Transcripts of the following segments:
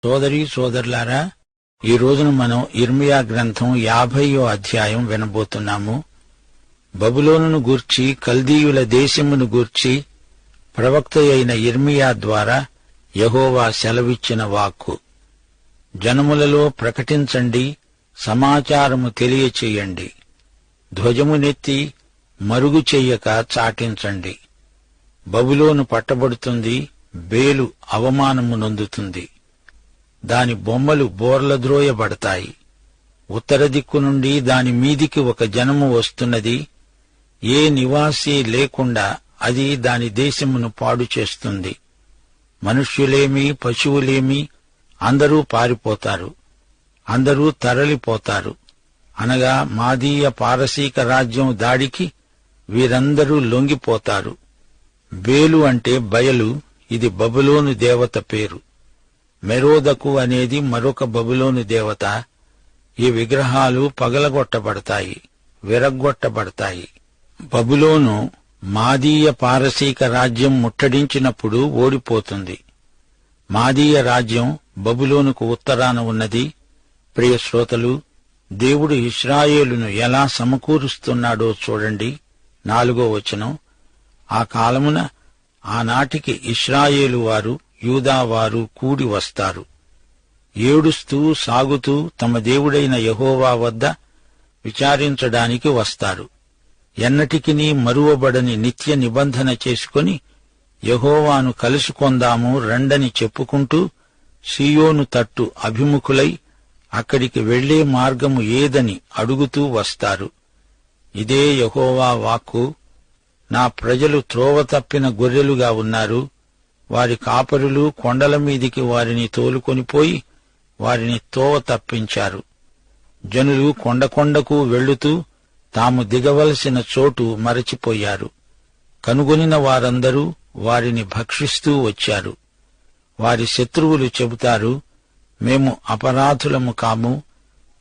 సోదరీ సోదరులారా, ఈ రోజున మనం ఇర్మియా గ్రంథం 50వ అధ్యాయం వినబోతున్నాము. బబులోనును గూర్చి, కల్దీయుల దేశమును గూర్చి ప్రవక్త అయిన ఇర్మియా ద్వారా యెహోవా సెలవిచ్చిన వాక్కు. జనములలో ప్రకటించండి, సమాచారము తెలియచేయండి. ధ్వజమునెత్తి మరుగు చెయ్యక చాటించండి. బబులోను పట్టబడుతుంది, బేలు అవమానము నొందుతుంది. దాని బొమ్మలు బోర్లద్రోయబడతాయి. ఉత్తర దిక్కు నుండి దాని మీదికి ఒక జనము వస్తున్నది. ఏ నివాసి లేకుండా అది దాని దేశమును పాడు చేస్తుంది. మనుష్యులేమి, పశువులేమి అందరూ పారిపోతారు, అందరూ తరలిపోతారు. అనగా మాదీయ పారసీక రాజ్యం దాడికి వీరందరూ లొంగిపోతారు. బేలు అంటే బయలు, ఇది బబులోను దేవత పేరు. మెరోదకు అనేది మరొక బబులోను దేవత. ఈ విగ్రహాలు పగలగొట్టబడతాయి, విరగ్గొట్టబడతాయి. బబులోను మాదీయ పారసీక రాజ్యం ముట్టడించినప్పుడు ఓడిపోతుంది. మాదీయ రాజ్యం బబులోనుకు ఉత్తరాన ఉన్నది. ప్రియ శ్రోతలు, దేవుడు ఇశ్రాయేలును ఎలా సమకూరుస్తున్నాడో చూడండి. 4వ వచనం. ఆ కాలమున ఆనాటికి ఇశ్రాయేలు వారు, యూదావారు కూడి వస్తారు. ఏడుస్తూ సాగుతూ తమ దేవుడైన యెహోవా వద్ద విచారించడానికి వస్తారు. ఎన్నటికినీ మరువబడని నిత్య నిబంధన చేసుకుని యెహోవాను కలుసుకొందాము రండని చెప్పుకుంటూ సీయోను తట్టు అభిముఖులై అక్కడికి వెళ్లే మార్గము ఏదని అడుగుతూ వస్తారు. ఇదే యెహోవా వాక్కు. నా ప్రజలు త్రోవ తప్పిన గొర్రెలుగా ఉన్నారు. వారి కాపరులు కొండల మీదికి వారిని తోలుకొనిపోయి వారిని తోవ తప్పించారు. జనులు కొండకు వెళ్లుతూ తాము దిగవలసిన చోటు మరచిపోయారు. కనుగొనిన వారందరూ వారిని భక్షిస్తూ వచ్చారు. వారి శత్రువులు చెబుతారు, మేము అపరాధులము కాము.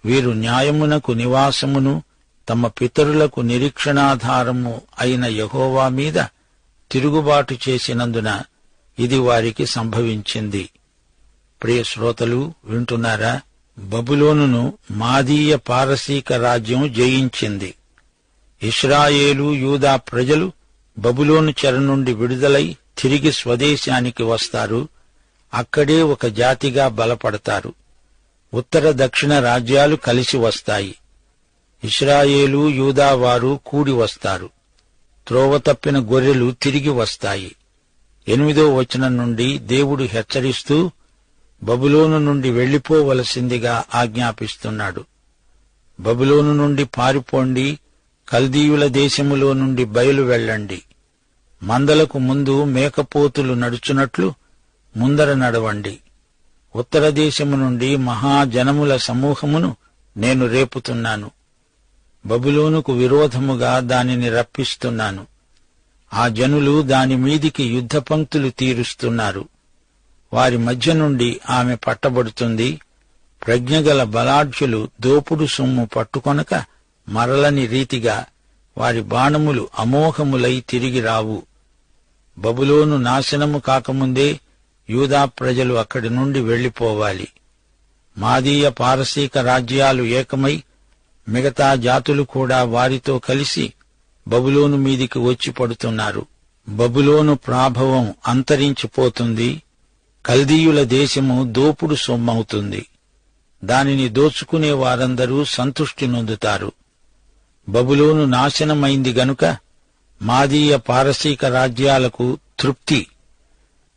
వీరు న్యాయమునకు నివాసమును తమ పితరులకు నిరీక్షణాధారము అయిన యెహోవా మీద తిరుగుబాటు చేసినందున ఇది వారికి సంభవించింది. ప్రియ శ్రోతలు, వింటున్నారా? బబులోనును మాదీయ పారసీక రాజ్యం జయించింది. ఇశ్రాయేలు, యూదా ప్రజలు బబులోను చెర నుండి విడుదలై తిరిగి స్వదేశానికి వస్తారు. అక్కడే ఒక జాతిగా బలపడతారు. ఉత్తర దక్షిణ రాజ్యాలు కలిసి వస్తాయి. ఇశ్రాయేలు, యూదా వారు కూడి వస్తారు. త్రోవ తప్పిన గొర్రెలు తిరిగి వస్తాయి. 8వ వచనం నుండి దేవుడు హెచ్చరిస్తూ బబులోను నుండి వెళ్లిపోవలసిందిగా ఆజ్ఞాపిస్తున్నాడు. బబులోను నుండి పారిపోండి, కల్దీయుల దేశములో నుండి బయలు వెళ్ళండి. మందలకు ముందు మేకపోతులు నడుచున్నట్లు ముందర నడవండి. ఉత్తర దేశము నుండి మహాజనముల సమూహమును నేను రేపుతున్నాను. బబులోనుకు విరోధముగా దానిని రప్పిస్తున్నాను. ఆ జనులు దాని మీదికి యుద్ధ పంక్తులు తీరుస్తున్నారు. వారి మధ్య నుండి ఆమె పట్టబడుతుంది. ప్రజ్ఞగల బలాఢ్యులు దోపుడు సొమ్ము పట్టుకొనక మరలని రీతిగా వారి బాణములు అమోఘములై తిరిగి రావు. బబులోను నాశనము కాకముందే యూదా ప్రజలు అక్కడి నుండి వెళ్లిపోవాలి. మాదీయ పారసీక రాజ్యాలు ఏకమై మిగతా జాతులు కూడా వారితో కలిసి బబులోను మీదికి వచ్చి పడుతున్నారు. బబులోను ప్రాభవం అంతరించిపోతుంది. కల్దీయుల దేశము దోపుడు సొమ్మవుతుంది. దానిని దోచుకునే వారందరూ సంతృష్టి నొందుతారు. బబులోను నాశనమైంది గనుక మాదీయ పారసీక రాజ్యాలకు తృప్తి.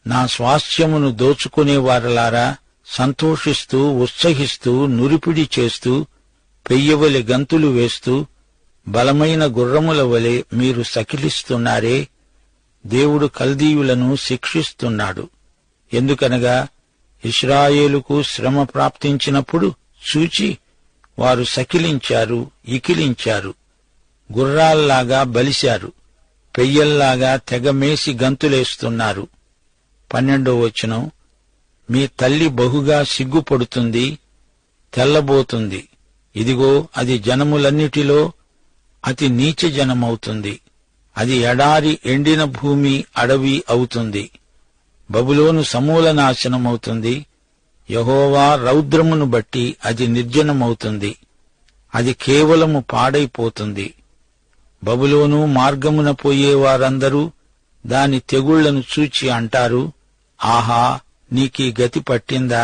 నా స్వాస్థ్యమును దోచుకునేవారలారా, సంతోషిస్తూ ఉత్సహిస్తూ నురిపిడి చేస్తూ పెయ్యవలె గంతులు వేస్తూ బలమైన గుర్రముల వలె మీరు సకిలిస్తున్నారే. దేవుడు కల్దీయులను శిక్షిస్తున్నాడు. ఎందుకనగా ఇశ్రాయేలుకు శ్రమ ప్రాప్తించినప్పుడు చూచి వారు సకిలించారు, ఇకిలించారు. గుర్రాల్లాగా బలిశారు, పెయ్యల్లాగా తెగమేసి గంతులేస్తున్నారు. 12వ వచనం. మీ తల్లి బహుగా సిగ్గుపడుతుంది, తెల్లబోతుంది. ఇదిగో, అది జనములన్నిటిలో అతి నీచ జనమవుతుంది. అది ఎడారి, ఎండిన భూమి, అడవి అవుతుంది. బబులోను సమూల నాశనమవుతుంది. యెహోవా రౌద్రమును బట్టి అది నిర్జనమవుతుంది, అది కేవలము పాడైపోతుంది. బబులోను మార్గమున పోయేవారందరూ దాని తెగుళ్లను చూచి అంటారు, ఆహా, నీకీ గతి పట్టిందా?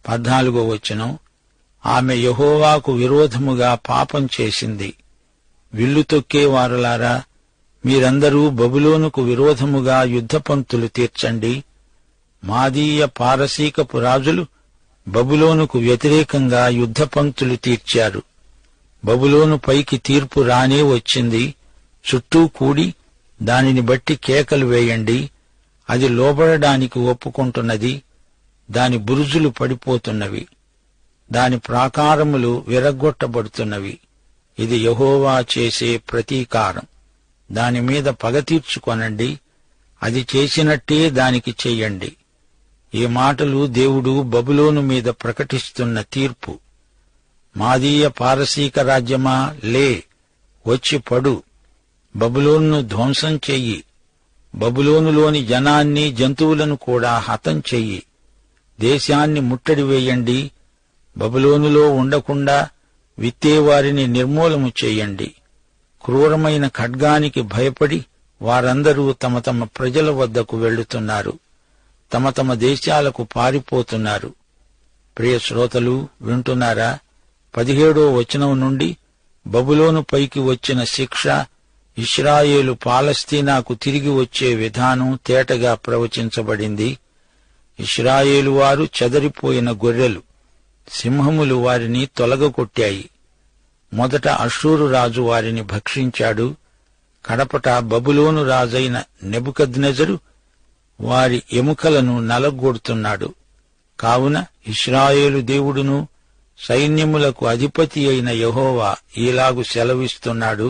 14వ వచనం. ఆమె యెహోవాకు విరోధముగా పాపం చేసింది. విల్లు తొక్కేవారులారా, మీరందరూ బబులోనుకు విరోధముగా యుద్ధపంక్తులు తీర్చండి. మాదీయ పారసీకపు రాజులు బబులోనుకు వ్యతిరేకంగా యుద్ధపంక్తులు తీర్చారు. బబులోను పైకి తీర్పు రానే వచ్చింది. చుట్టూ కూడి దానిని బట్టి కేకలు వేయండి. అది లోబడడానికి ఒప్పుకుంటున్నది. దాని బురుజులు పడిపోతున్నవి, దాని ప్రాకారములు విరగ్గొట్టబడుతున్నవి. ఇది యెహోవా చేసే ప్రతీకారం. దానిమీద పగ తీర్చుకొనండి. అది చేసినట్టే దానికి చెయ్యండి. ఈ మాటలు దేవుడు బబులోను మీద ప్రకటిస్తున్న తీర్పు. మాదీయ పారసీక రాజ్యమా, లే, వచ్చి పడు, బబులోనును ధ్వంసం చెయ్యి. బబులోనులోని జనాన్ని, జంతువులను కూడా హతం చెయ్యి. దేశాన్ని ముట్టడి వేయండి. బబులోనులో ఉండకుండా విత్తేవారిని నిర్మూలము చెయ్యండి. క్రూరమైన ఖడ్గానికి భయపడి వారందరూ తమ తమ ప్రజల వద్దకు వెళ్లుతున్నారు, తమ తమ దేశాలకు పారిపోతున్నారు. ప్రియ శ్రోతలు, వింటున్నారా? 17వ వచనం నుండి బబులోను పైకి వచ్చిన శిక్ష, ఇశ్రాయేలు పాలస్తీనాకు తిరిగి వచ్చే విధానం తేటగా ప్రవచించబడింది. ఇశ్రాయేలు వారు చెదరిపోయిన గొర్రెలు. సింహములు వారిని తొలగకొట్టాయి. మొదట అష్షూరు రాజు వారిని భక్షించాడు. కడపట బబులోను రాజైన నెబుకద్నెజరు వారి ఎముకలను నలగొడుతున్నాడు. కావున ఇశ్రాయేలు దేవుడును సైన్యములకు అధిపతి అయిన యెహోవా ఈలాగు సెలవిస్తున్నాడు,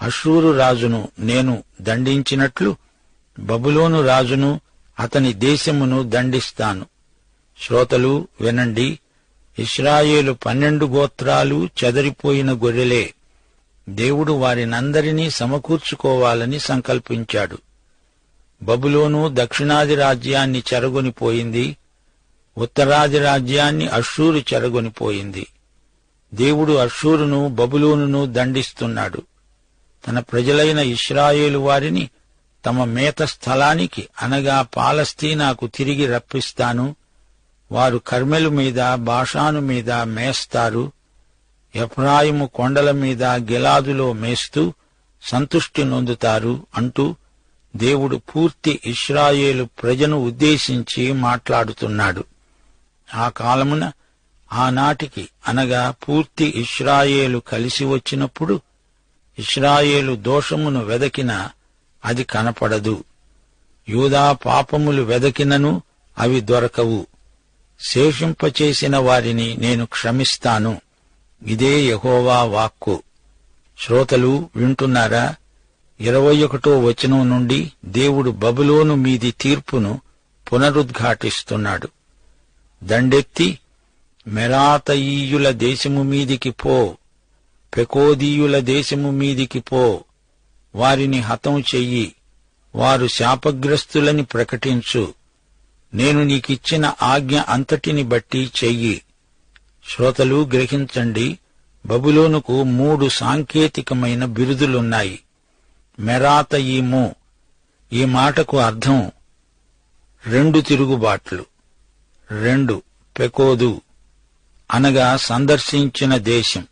అష్షూరు రాజును నేను దండించినట్లు బబులోను రాజును అతని దేశమును దండిస్తాను. శ్రోతలు వినండి. ఇశ్రాయేలు 12 గోత్రాలు చెదరిపోయిన గొర్రెలే. దేవుడు వారినందరినీ సమకూర్చుకోవాలని సంకల్పించాడు. బబులోను దక్షిణాది రాజ్యాన్ని చెరగొనిపోయింది. ఉత్తరాది రాజ్యాన్ని అష్షూరు చెరగొనిపోయింది. దేవుడు అష్షూరును, బబులోనును దండిస్తున్నాడు. తన ప్రజలైన ఇశ్రాయేలు వారిని తమ మేత స్థలానికి, అనగా పాలస్తీనాకు తిరిగి రప్పిస్తాను. వారు కర్మెలు మీద, బాషాను మీద మేస్తారు. ఎఫ్రాయిము కొండల మీద, గిలాదులో మేస్తూ సంతుష్టి నొందుతారు అంటూ దేవుడు పూర్తి ఇశ్రాయేలు ప్రజను ఉద్దేశించి మాట్లాడుతున్నాడు. ఆ కాలమున, ఆనాటికి, అనగా పూర్తి ఇశ్రాయేలు కలిసి వచ్చినప్పుడు ఇశ్రాయేలు దోషమును వెదకినా అది కనపడదు. యూదా పాపములు వెదకినను అవి దొరకవు. శేషింపచేసిన వారిని నేను క్షమిస్తాను. ఇదే యెహోవా వాక్కు. శ్రోతలు వింటున్నారా? 21వ వచనం నుండి దేవుడు బబులోను మీది తీర్పును పునరుద్ఘాటిస్తున్నాడు. దండెత్తి మెరాతయీయుల దేశము మీదికి పో, పెకోదీయుల దేశము మీదికి పో, వారిని హతం చెయ్యి, వారు శాపగ్రస్తులని ప్రకటించు. నేను నీకిచ్చిన ఆజ్ఞ అంతటిని బట్టి చెయ్యి. శ్రోతలు గ్రహించండి, బబులోనుకు 3 సాంకేతికమైన బిరుదులున్నాయి. మెరాతయీము, ఈ మాటకు అర్థం 2 తిరుగుబాట్లు. 2 పెకోదు, అనగా సందర్శించిన దేశం.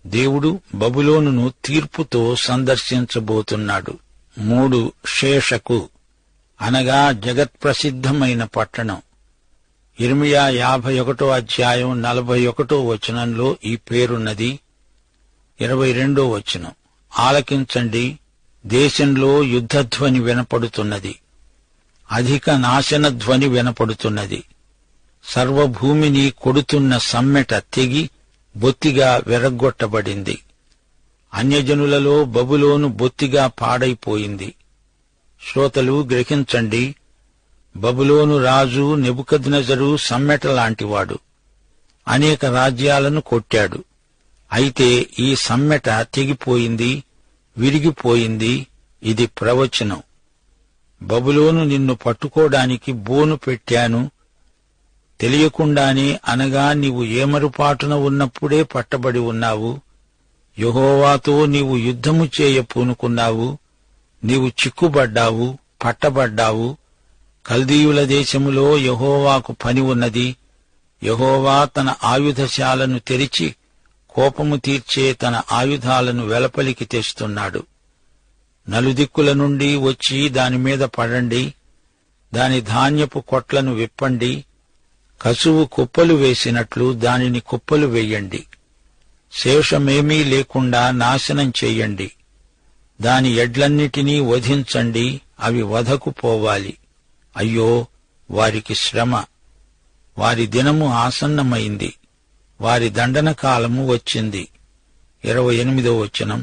దేవుడు బబులోనును తీర్పుతో సందర్శించబోతున్నాడు. 3 షేషకు, అనగా జగత్ప్రసిద్ధమైన పట్టణం. యిర్మీయా 51వ అధ్యాయం 41వ వచనంలో ఈ పేరున్నది. 22వ వచనం, ఆలకించండి, దేశంలో యుద్ధధ్వని వినపడుతున్నది, అధిక నాశన ధ్వని వినపడుతున్నది. సర్వభూమిని కొడుతున్న సమ్మెట తెగి బొత్తిగా విరగ్గొట్టబడింది. అన్యజనులలో బబులోను బొత్తిగా పాడైపోయింది. శ్రోతలు గ్రహించండి, బబులోను రాజు నెబుకద్నెజరు సమ్మెట లాంటివాడు. అనేక రాజ్యాలను కొట్టాడు. అయితే ఈ సమ్మెట తెగిపోయింది, విరిగిపోయింది. ఇది ప్రవచనం. బబులోను నిన్ను పట్టుకోడానికి బోను పెట్టాను, తెలియకుండానే అనగా నీవు ఏమరుపాటున ఉన్నప్పుడే పట్టబడి ఉన్నావు. యెహోవాతో నీవు యుద్ధము చేయ పూనుకున్నావు. నీవు చిక్కుబడ్డావు, పట్టబడ్డావు. కల్దీయుల దేశములో యెహోవాకు పని ఉన్నది. యెహోవా తన ఆయుధశాలను తెరిచి కోపము తీర్చే తన ఆయుధాలను వెలపలికి తెస్తున్నాడు. నలుదిక్కుల నుండి వచ్చి దానిమీద పడండి. దాని ధాన్యపు కొట్లను విప్పండి. కసువు కుప్పలు వేసినట్లు దానిని కుప్పలు వేయండి. శేషమేమీ లేకుండా నాశనం చెయ్యండి. దాని ఎడ్లన్నిటినీ వధించండి, అవి వధకు పోవాలి. అయ్యో, వారికి శ్రమ! వారి దినము ఆసన్నమైంది, వారి దండన కాలము వచ్చింది. 28వ వచనం.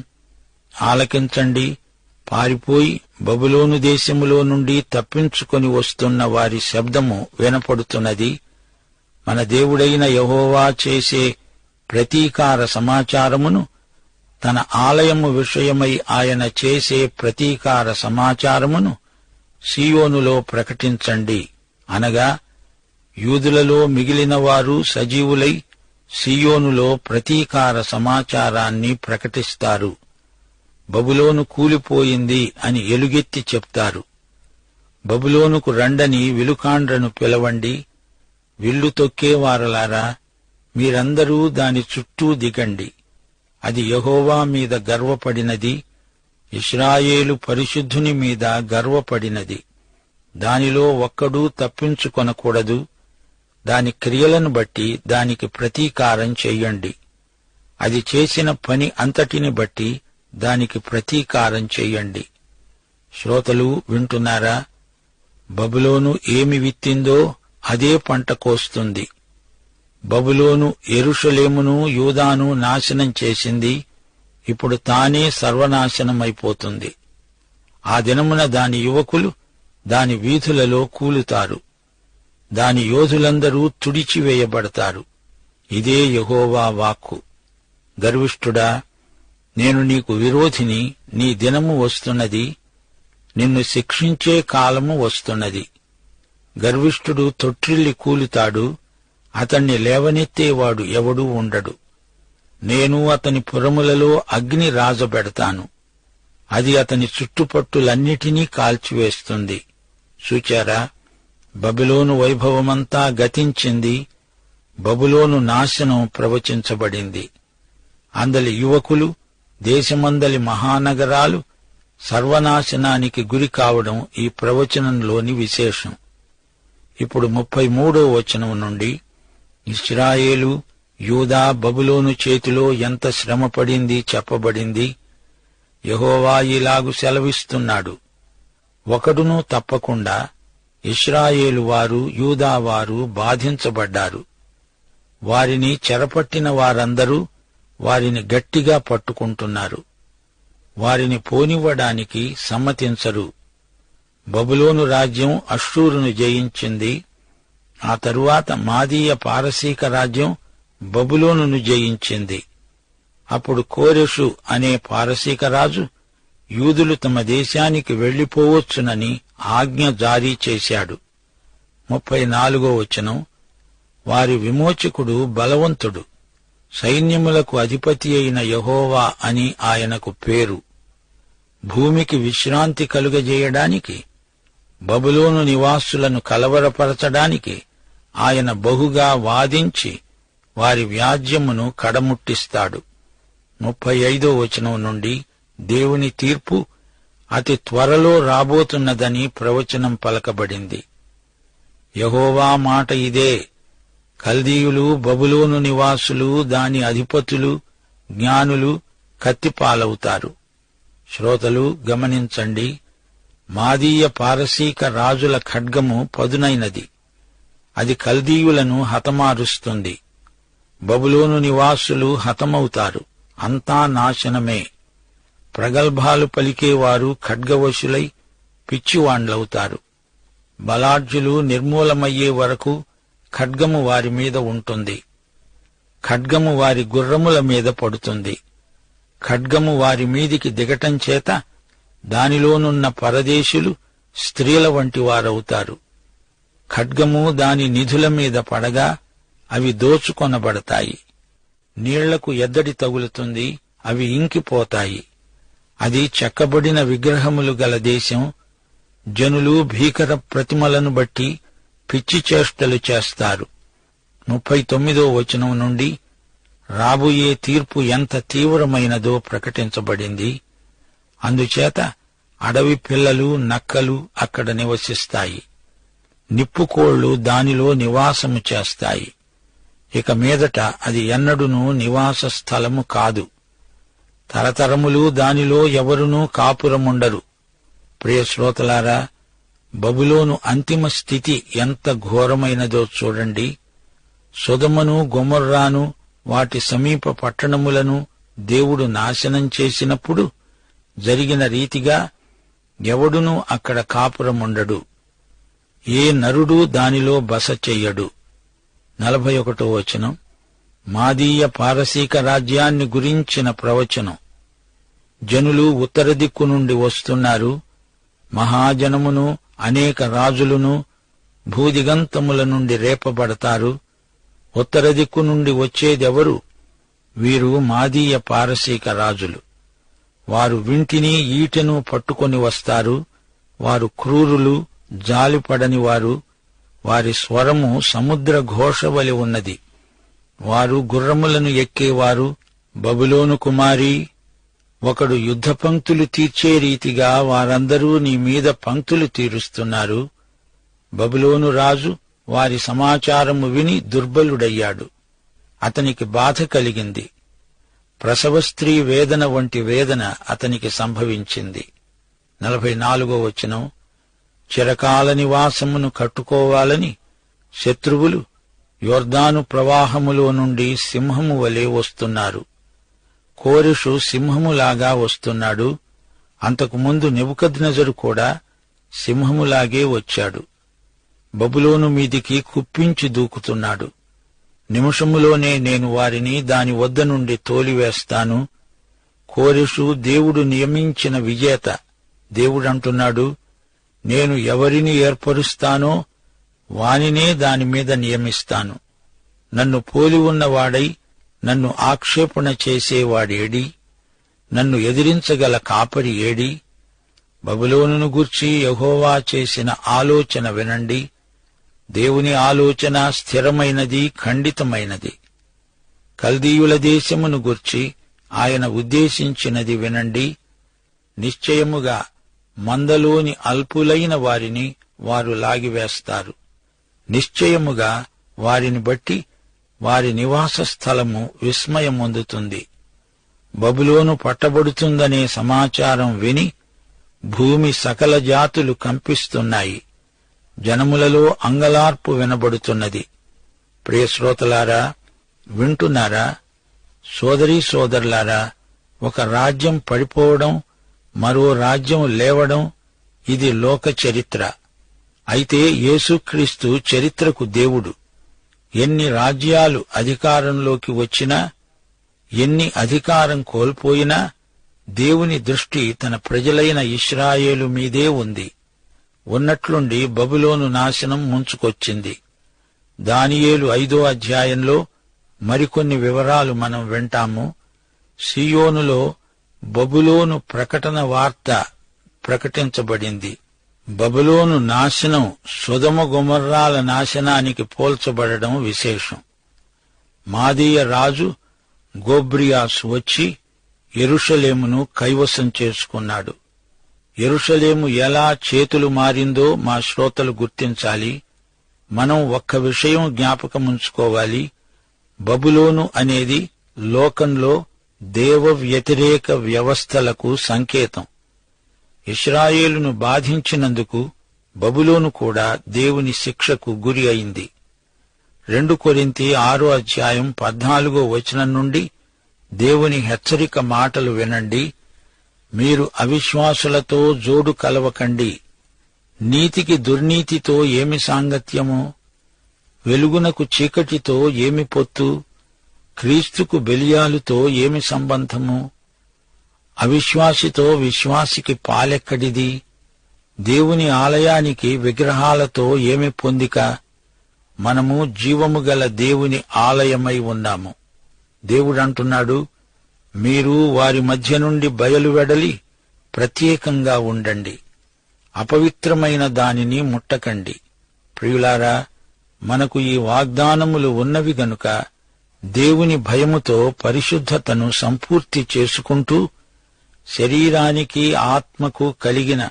ఆలకించండి, పారిపోయి బబులోను దేశములో నుండి తప్పించుకొని వస్తున్న వారి శబ్దము వినపడుతున్నది. మన దేవుడైన యెహోవా చేసే ప్రతీకార సమాచారమును, తన ఆలయము విషయమై ఆయన చేసే ప్రతీకార సమాచారమును సీయోనులో ప్రకటించండి. అనగా యూదులలో మిగిలిన వారు సజీవులై సీయోనులో ప్రతీకార సమాచారాన్ని ప్రకటిస్తారు. బబులోను కూలిపోయింది అని ఎలుగెత్తి చెప్తారు. బబులోనుకు రండని విలుకాండ్రను పిలవండి. విల్లు తొక్కేవారలారా, మీరందరూ దాని చుట్టూ దిగండి. అది యెహోవా మీద గర్వపడినది, ఇశ్రాయేలు పరిశుద్ధుని మీద గర్వపడినది. దానిలో ఒక్కడూ తప్పించుకొనకూడదు. దాని క్రియలను బట్టి దానికి ప్రతీకారం చెయ్యండి. అది చేసిన పని అంతటిని బట్టి దానికి ప్రతీకారం చెయ్యండి. శ్రోతలు వింటున్నారా? బబులోను ఏమి విత్తిందో అదే పంట కోస్తుంది. బబులోను యెరూషలేమును యూదాను నాశనం చేసింది. ఇప్పుడు తానే సర్వనాశనమైపోతుంది. ఆ దినమున దాని యువకులు దాని వీధులలో కూలుతారు. దాని యోధులందరూ తుడిచివేయబడతారు. ఇదే యెహోవా వాక్కు. గర్విష్ఠుడా, నేను నీకు విరోధిని. నీ దినము వస్తున్నది, నిన్ను శిక్షించే కాలము వస్తున్నది. గర్విష్ఠుడు తొట్టిల్లి కూలుతాడు, అతణ్ణి లేవనెత్తేవాడు ఎవడూ ఉండడు. నేను అతని పురములలో అగ్ని రాజబెడతాను, అది అతని చుట్టుపట్టులన్నిటినీ కాల్చివేస్తుంది. చూచారా, బబులోను వైభవమంతా గతించింది. బబులోను నాశనం ప్రవచించబడింది. అందలి యువకులు, దేశమందలి మహానగరాలు సర్వనాశనానికి గురి కావడం ఈ ప్రవచనంలోని విశేషం. ఇప్పుడు 33వ వచనం నుండి, ఇశ్రాయేలు, యూదా బబులోను చేతిలో ఎంత శ్రమపడింది చెప్పబడింది. యెహోవా ఇలాగు సెలవిస్తున్నాడు, ఒకడునూ తప్పకుండా ఇశ్రాయేలు వారు, యూదా వారు బాధించబడ్డారు. వారిని చెరపట్టిన వారందరూ వారిని గట్టిగా పట్టుకుంటున్నారు. వారిని పోనివ్వడానికి సమ్మతించరు. బబులోను రాజ్యం అష్షూరును జయించింది. ఆ తరువాత మాదీయ పారసీక రాజ్యం బబులోనును జయించింది. అప్పుడు కోరెషు అనే పారసీక రాజు యూదులు తమ దేశానికి వెళ్లిపోవచ్చునని ఆజ్ఞ జారీ చేశాడు. 34వ వచనం. వారి విమోచకుడు బలవంతుడు, సైన్యములకు అధిపతి అయిన యెహోవా అని ఆయనకు పేరు. భూమికి విశ్రాంతి కలుగజేయడానికి, బబులోను నివాసులను కలవరపరచడానికి ఆయన బహుగా వాదించి వారి వ్యాజ్యమును కడముట్టిస్తాడు. 35వ వచనం నుండి, దేవుని తీర్పు అతి త్వరలో రాబోతున్నదని ప్రవచనం పలకబడింది. యెహోవా మాట ఇదే, కల్దీయులు, బబులోను నివాసులు, దాని అధిపతులు, జ్ఞానులు కత్తిపాలవుతారు. శ్రోతలు గమనించండి, మాదీయ పారసీక రాజుల ఖడ్గము పదునైనది. అది కల్దీయులను హతమారుస్తుంది. బబులోను నివాసులు హతమవుతారు. అంతా నాశనమే. ప్రగల్భాలు పలికేవారు ఖడ్గవశులై పిచ్చివాండ్లవుతారు. బలాఢ్యులు నిర్మూలమయ్యే వరకు ఖడ్గము వారి మీద ఉంటుంది. ఖడ్గము వారి గుర్రముల మీద పడుతుంది. ఖడ్గము వారి మీదికి దిగటం చేత దానిలోనున్న పరదేశులు స్త్రీల వంటి వారవుతారు. ఖడ్గము దాని నిధుల మీద పడగా అవి దోచుకొనబడతాయి. నీళ్లకు ఎద్దడి తగులుతుంది, అవి ఇంకిపోతాయి. అది చెక్కబడిన విగ్రహములు గల దేశం. జనులు భీకర ప్రతిమలను బట్టి పిచ్చి చేష్టలు చేస్తారు. 39వ వచనం నుండి రాబోయే తీర్పు ఎంత తీవ్రమైనదో ప్రకటించబడింది. అందుచేత అడవి పిల్లలు, నక్కలు అక్కడ నివసిస్తాయి. నిప్పుకోళ్లు దానిలో నివాసము చేస్తాయి. ఇక మీదట అది ఎన్నడూనూ నివాస స్థలము కాదు. తరతరములు దానిలో ఎవరునూ కాపురముండరు. ప్రియశ్రోతలారా, బబులోను అంతిమ స్థితి ఎంత ఘోరమైనదో చూడండి. సొదొమను, గొమొర్రాను, వాటి సమీప పట్టణములను దేవుడు నాశనం చేసినప్పుడు జరిగిన రీతిగా ఎవడునూ అక్కడ కాపురముండడు. ఏ నరుడు దానిలో బస చెయ్యడు. 41వ వచనం మాదీయ పారసీక రాజ్యాన్ని గురించిన ప్రవచనం. జనులు ఉత్తర దిక్కు నుండి వస్తున్నారు. మహాజనమును, అనేక రాజులను భూదిగంతముల నుండి రేపబడతారు. ఉత్తర దిక్కు నుండి వచ్చేదెవరు? వీరు మాదీయ పారసీక రాజులు. వారు వింటిని, ఈటెను పట్టుకొని వస్తారు. వారు క్రూరులు, జాలిపడని వారు. వారి స్వరము సముద్ర ఘోషవలి ఉన్నది. వారు గుర్రములను ఎక్కేవారు. బబులోను కుమారి, ఒకడు యుద్ధ పంక్తులు తీర్చే రీతిగా వారందరూ నీ మీద పంక్తులు తీరుస్తున్నారు. బబులోను రాజు వారి సమాచారము విని దుర్బలుడయ్యాడు. అతనికి బాధ కలిగింది. ప్రసవ స్త్రీ వేదన వంటి వేదన అతనికి సంభవించింది. 44వ వచనం చిరకాల నివాసమును కట్టుకోవాలని శత్రువులు యొర్దాను ప్రవాహములో నుండి సింహము వలె వస్తున్నారు. కోరెషు సింహములాగా వస్తున్నాడు. అంతకుముందు నెబుకద్నెజరు కూడా సింహములాగే వచ్చాడు. బబులోను మీదికి కుప్పించి దూకుతున్నాడు. నిమిషములోనే నేను వారిని దాని వద్ద నుండి తోలివేస్తాను. కోరెషు దేవుడు నియమించిన విజేత. దేవుడంటున్నాడు, నేను ఎవరిని ఏర్పరుస్తానో వానినే దానిమీద నియమిస్తాను. నన్ను పోలి ఉన్నవాడై నన్ను ఆక్షేపణ చేసేవాడేడి? నన్ను ఎదిరించగల కాపరి ఏడి? బబులోనును గూర్చి యెహోవా చేసిన ఆలోచన వినండి. దేవుని ఆలోచన స్థిరమైనది, ఖండితమైనది. కల్దీయుల దేశమును గూర్చి ఆయన ఉద్దేశించినది వినండి. నిశ్చయముగా మందలోని అల్పులైన వారిని వారు లాగివేస్తారు. నిశ్చయముగా వారిని బట్టి వారి నివాస స్థలము విస్మయమొందుతుంది. బబులోను పట్టబడుతుందనే సమాచారం విని భూమి సకల జాతులు కంపిస్తున్నాయి. జనములలో అంగలార్పు వినబడుతున్నది. ప్రియశ్రోతలారా, వింటున్నారా? సోదరీ సోదరులారా, ఒక రాజ్యం పడిపోవడం, మరో రాజ్యం లేవడం, ఇది లోక చరిత్ర. అయితే యేసుక్రీస్తు చరిత్రకు దేవుడు. ఎన్ని రాజ్యాలు అధికారంలోకి వచ్చినా, ఎన్ని అధికారం కోల్పోయినా దేవుని దృష్టి తన ప్రజలైన ఇశ్రాయేలు మీదే ఉంది. ఉన్నట్లుండి బబులోను నాశనం ముంచుకొచ్చింది. దానియేలు 5వ అధ్యాయంలో మరికొన్ని వివరాలు మనం వింటాము. సీయోనులో బబులోను ప్రకటన వార్త ప్రకటించబడింది. బబులోను నాశనం సొదొమ గొమొర్రాల నాశనానికి పోల్చబడడం విశేషం. మాదీయ రాజు గోబ్రియాసు వచ్చి యెరూషలేమును కైవసం చేసుకున్నాడు. యెరూషలేము ఎలా చేతులు మారిందో మా శ్రోతలు గుర్తించాలి. మనం ఒక్క విషయం జ్ఞాపకముంచుకోవాలి. బబులోను అనేది లోకంలో దేవ వ్యతిరేక వ్యవస్థలకు సంకేతం. ఇశ్రాయేలును బాధించినందుకు బబులోను కూడా దేవుని శిక్షకు గురి అయింది. 2 కొరింథీ 6వ అధ్యాయం 14వ వచనం నుండి దేవుని హెచ్చరిక మాటలు వినండి. మీరు అవిశ్వాసులతో జోడు కలవకండి. నీతికి దుర్నీతితో ఏమి సాంగత్యము? వెలుగునకు చీకటితో ఏమి పొత్తు? క్రీస్తుకు బెలియాలుతో ఏమి సంబంధము? అవిశ్వాసితో విశ్వాసికి పాలెక్కడిది? దేవుని ఆలయానికి విగ్రహాలతో ఏమి పొందిక? మనము జీవము గల దేవుని ఆలయమై ఉన్నాము. దేవుడంటున్నాడు, మీరు వారి మధ్య నుండి బయలువెడలి ప్రత్యేకంగా ఉండండి, అపవిత్రమైన దానిని ముట్టకండి. ప్రియులారా, మనకు ఈ వాగ్దానములు ఉన్నవి గనుక దేవుని భయముతో పరిశుద్ధతను సంపూర్తి చేసుకుంటూ శరీరానికి ఆత్మకు కలిగిన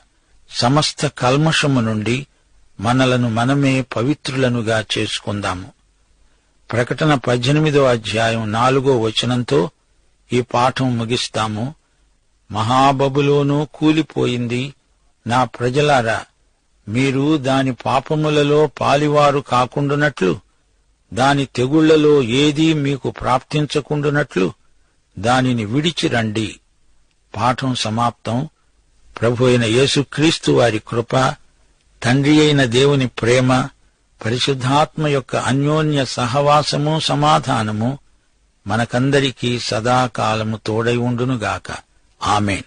సమస్త కల్మషము నుండి మనలను మనమే పవిత్రులనుగా చేసుకుందాము. ప్రకటన 18వ అధ్యాయం 4వ వచనంతో ఈ పాఠం ముగిస్తాము. మహాబబులోను కూలిపోయింది, నా ప్రజలారా, మీరు దాని పాపములలో పాలివారు కాకుండునట్లు, దాని తెగుళ్లలో ఏదీ మీకు ప్రాప్తించకుండునట్లు దానిని విడిచి రండి. పాఠం సమాప్తం. ప్రభు అయిన యేసుక్రీస్తు వారి కృప, తండ్రి అయిన దేవుని ప్రేమ, పరిశుద్ధాత్మ యొక్క అన్యోన్య సహవాసము, సమాధానము మనకందరికీ సదాకాలము తోడై ఉండునుగాక. ఆమేన్.